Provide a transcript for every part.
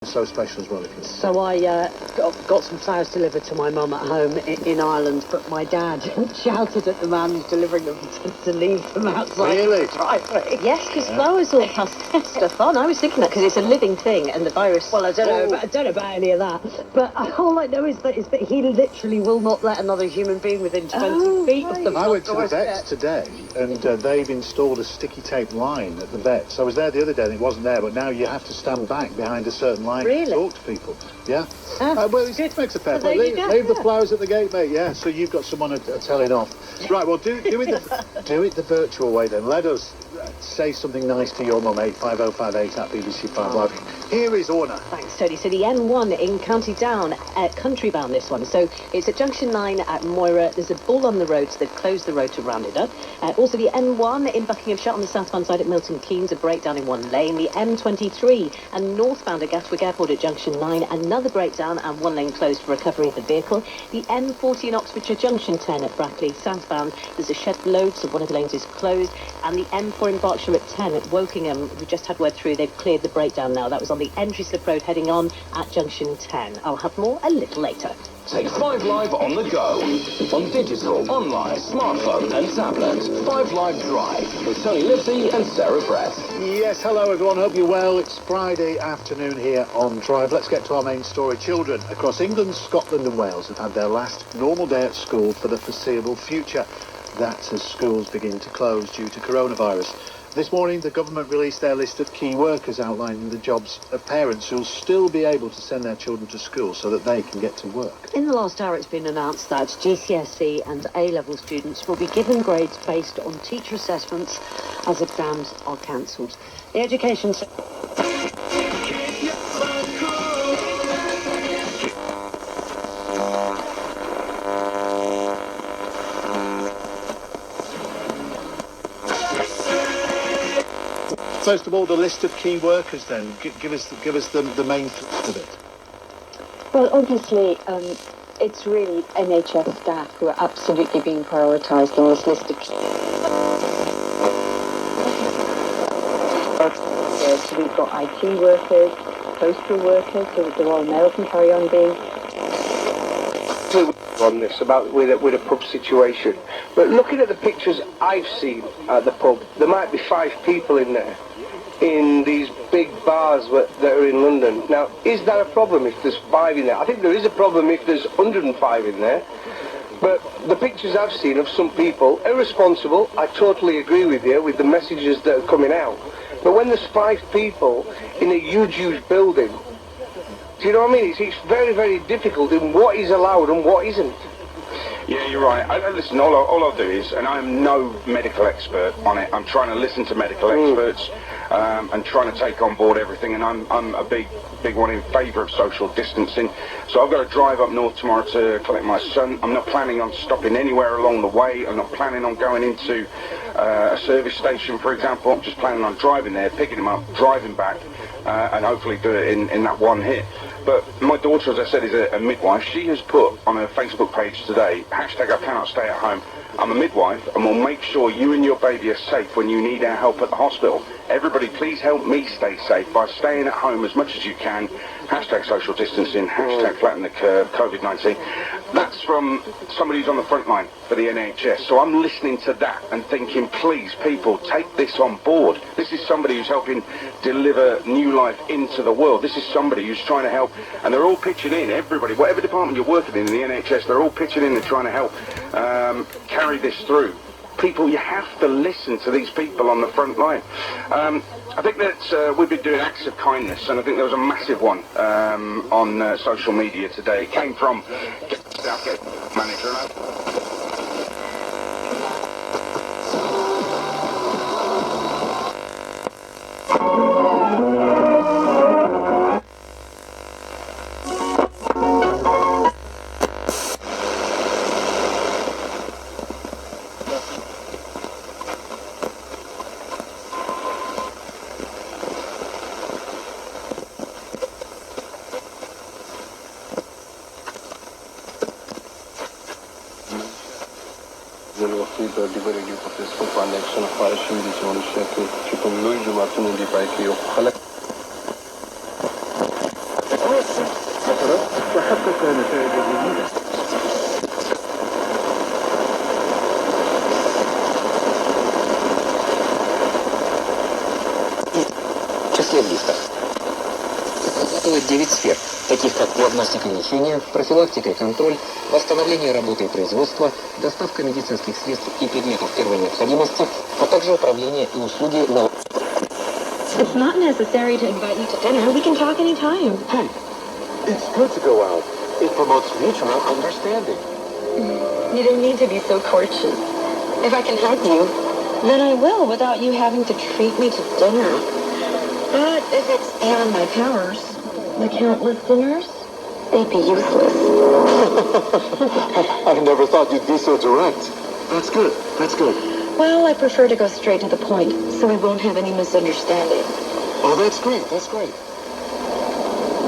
So special as well. So I got some flowers delivered to my mum at home in Ireland, but my dad shouted at the man who's delivering them to leave them outside Really? the driveway. Yes, because flowers all pass stuff on. I was thinking that because it's a living thing and the virus... Well, I don't know about any of that, but all I know is that he literally will not let another human being within 20 feet of the... I went to the vets today, and they've installed a sticky tape line at the vets. I was there the other day and it wasn't there, but now you have to stand back behind a certain line to talk to people. Yeah. Well, it makes a fair point. Leave the flowers at the gate, mate. Yeah. So you've got someone telling off. Right. Well, do it the virtual way then. Let us say something nice to your mum. 85058 at BBC5 Live. Here is Orna. Thanks, Tony. So the N1 in County Down, country bound this one. So it's at junction 9 at Moira. There's a bull on the road, so they've closed the road to round it up. Also the N1 in Buckinghamshire on the southbound side at Milton Keynes, a breakdown in one lane. The M23 and northbound at Gatwick Airport at junction 9, another breakdown and one lane closed for recovery of the vehicle. The M40 in Oxfordshire, junction 10 at Brackley, southbound. There's a shed load, so one of the lanes is closed. And the M4 in Berkshire at 10 at Wokingham, we just had word through, they've cleared the breakdown now. That was on the entry slip road heading on at junction 10. I'll have more a little later. Take 5 Live on the go. On digital, online, smartphone and tablet. 5 Live Drive with Tony Livesey and Sarah Brett. Yes, hello everyone. Hope you're well. It's Friday afternoon here on Drive. Let's get to our main story. Children across England, Scotland and Wales have had their last normal day at school for the foreseeable future. That's as schools begin to close due to coronavirus. This morning, the government released their list of key workers outlining the jobs of parents who'll still be able to send their children to school so that they can get to work. In the last hour, it's been announced that GCSE and A-level students will be given grades based on teacher assessments as exams are cancelled. The education... First of all, the list of key workers then. Give us the main thrust of it. Well, obviously, it's really NHS staff who are absolutely being prioritised in this list of key workers. So we've got IT workers, postal workers, so that the Royal Mail can carry on being... on this about with a pub situation, but looking at the pictures I've seen at the pub, there might be 5 people in there in these big bars that are in London. Now, is that a problem if there's 5 in there? I think there is a problem if there's 105 in there, but the pictures I've seen of some people irresponsible. I totally agree with you with the messages that are coming out, but when there's 5 people in a huge building, do you know what I mean? It's very, very difficult in what is allowed and what isn't. Yeah, you're right. Listen, all I'll do is, and I'm no medical expert on it, I'm trying to listen to medical experts and trying to take on board everything, and I'm a big one in favour of social distancing. So I've got to drive up north tomorrow to collect my son. I'm not planning on stopping anywhere along the way. I'm not planning on going into a service station, for example. I'm just planning on driving there, picking him up, driving back, and hopefully do it in that one hit. But my daughter, as I said, is a midwife. She has put on her Facebook page today, hashtag I cannot stay at home. I'm a midwife and will make sure you and your baby are safe when you need our help at the hospital. Everybody, please help me stay safe by staying at home as much as you can. Hashtag social distancing, hashtag flatten the curve, COVID-19. That's from somebody who's on the front line for the NHS. So I'm listening to that and thinking, please, people, take this on board. This is somebody who's helping deliver new life into the world. This is somebody who's trying to help, and they're all pitching in, everybody, whatever department you're working in the NHS, they're all pitching in and trying to help carry this through. People, you have to listen to these people on the front line. I think that we've been doing acts of kindness, and I think there was a massive one on social media today. It came from Southgate manager. В числе в лифтах. Охватывает 9 сфер, таких как диагностика и лечение, профилактика и контроль, восстановление работы и производства, доставка медицинских средств и предметов первой необходимости, а также управление и услуги на... It's not necessary to invite you to dinner. We can talk anytime. Hey, it's good to go out. It promotes mutual understanding. You don't need to be so courteous. If I can help you, then I will without you having to treat me to dinner. But if it's beyond my powers, the countless dinners, they'd be useless. I never thought you'd be so direct. That's good. That's good. Well, I prefer to go straight to the point, so we won't have any misunderstanding. Oh, that's great. That's great.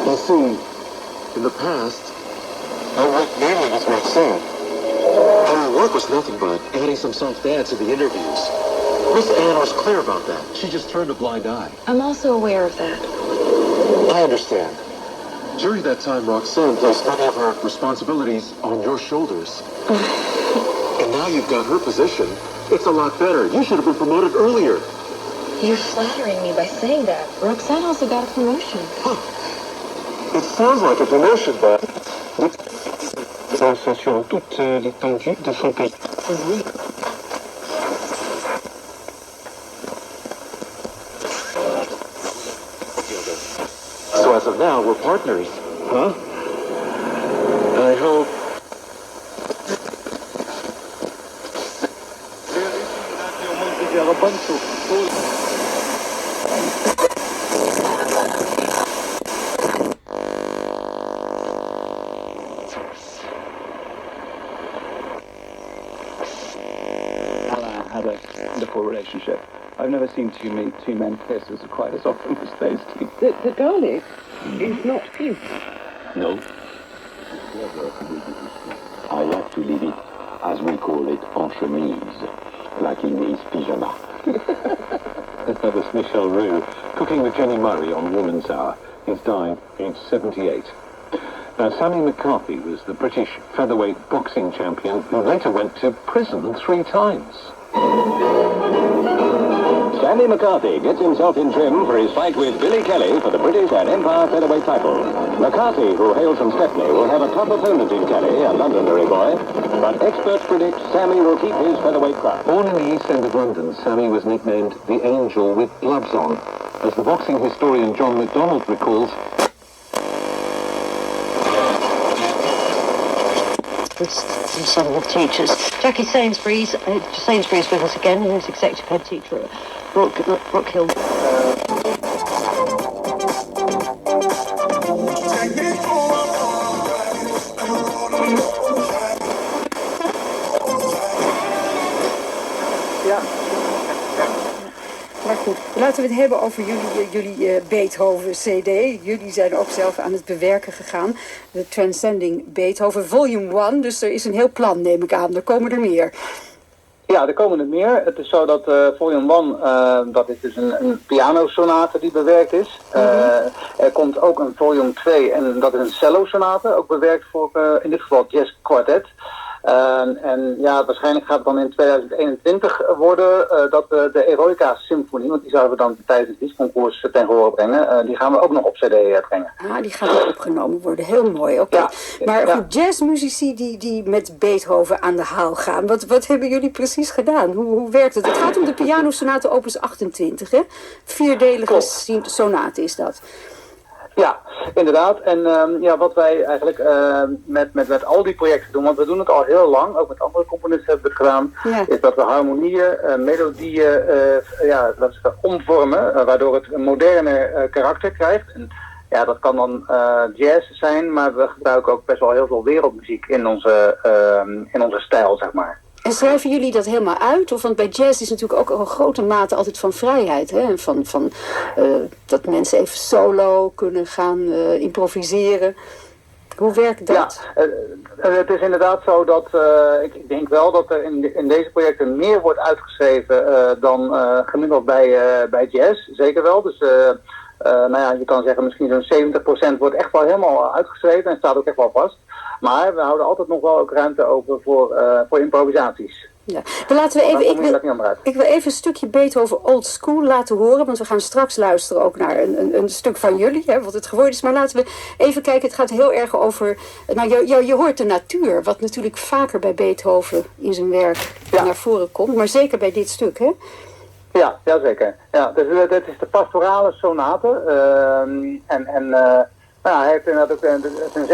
You see, in the past, I worked mainly with Roxanne. And her work was nothing but adding some soft ads to the interviews. Miss Ann was clear about that. She just turned a blind eye. I'm also aware of that. I understand. During that time, Roxanne placed many of her responsibilities on your shoulders. And now you've got her position. It's a lot better. You should have been promoted earlier. You're flattering me by saying that. Roxanne also got a promotion. It sounds like a promotion, but... Sur toute l'étendue de son pays. So as of now, we're partners. Huh? I hope... Had a wonderful relationship. I've never seen two men kiss as quite as often as those two. The garlic is not pink. No. I like to leave it, as we call it, en chemise, like in his pyjama. That was Michel Roux, cooking with Jenny Murray on Woman's Hour. He's died, aged 78. Now, Sammy McCarthy was the British featherweight boxing champion who later went to prison 3 times. Sandy McCarthy gets himself in trim for his fight with Billy Kelly for the British and Empire featherweight title. McCarthy, who hails from Stepney, will have a tough opponent in Kelly, a Londonderry boy, but experts predict Sammy will keep his featherweight crown. Born in the East End of London, Sammy was nicknamed the Angel with Gloves On. As the boxing historian John MacDonald recalls, some Southern teachers. Jackie Sainsbury's with us again, who's executive head teacher at Brook Hill. Maar goed, laten we het hebben over jullie Beethoven-CD. Jullie zijn ook zelf aan het bewerken gegaan. De Transcending Beethoven Volume 1. Dus er is een heel plan, neem ik aan. Er komen er meer. Ja, er komen er meer. Het is zo dat Volume 1, dat is dus een pianosonate die bewerkt is. Er komt ook een Volume 2 en dat is een cello-sonate. Ook bewerkt voor, in dit geval, jazz quartet. En ja, waarschijnlijk gaat het dan in 2021 worden dat de Eroica Symfonie, want die zouden we dan tijdens het liedconcours ten gehore brengen, die gaan we ook nog op CD brengen. Ah, die gaat ook opgenomen worden. Heel mooi, oké. Ja, maar goed, jazzmuzici die met Beethoven aan de haal gaan, wat hebben jullie precies gedaan? Hoe werkt het? Het gaat om de pianosonate opus 28, hè? 4-delige sonate is dat. Ja, inderdaad. En ja, wat wij eigenlijk met al die projecten doen, want we doen het al heel lang, ook met andere componisten hebben we het gedaan, is dat we harmonieën, melodieën omvormen, waardoor het een moderner karakter krijgt. En ja, dat kan dan jazz zijn, maar we gebruiken ook best wel heel veel wereldmuziek in onze stijl, zeg maar. En schrijven jullie dat helemaal uit? Of, want bij jazz is natuurlijk ook een grote mate altijd van vrijheid. Hè? Dat mensen even solo kunnen gaan improviseren. Hoe werkt dat? Ja, het is inderdaad zo dat ik denk wel dat er in deze projecten meer wordt uitgeschreven dan gemiddeld bij jazz. Zeker wel. Dus Nou ja, je kan zeggen misschien zo'n 70% wordt echt wel helemaal uitgeschreven en staat ook echt wel vast. Maar we houden altijd nog wel ook ruimte open voor improvisaties. Ja. Maar laten we even, ik wil even een stukje Beethoven Old School laten horen, want we gaan straks luisteren ook naar een stuk van jullie, hè, wat het geworden is. Maar laten we even kijken, het gaat heel erg over, nou je hoort de natuur, wat natuurlijk vaker bij Beethoven in zijn werk naar voren komt, maar zeker bij dit stuk, hè? Ja, zeker. Ja, dus dit is de pastorale sonate. Hij heeft inderdaad ook een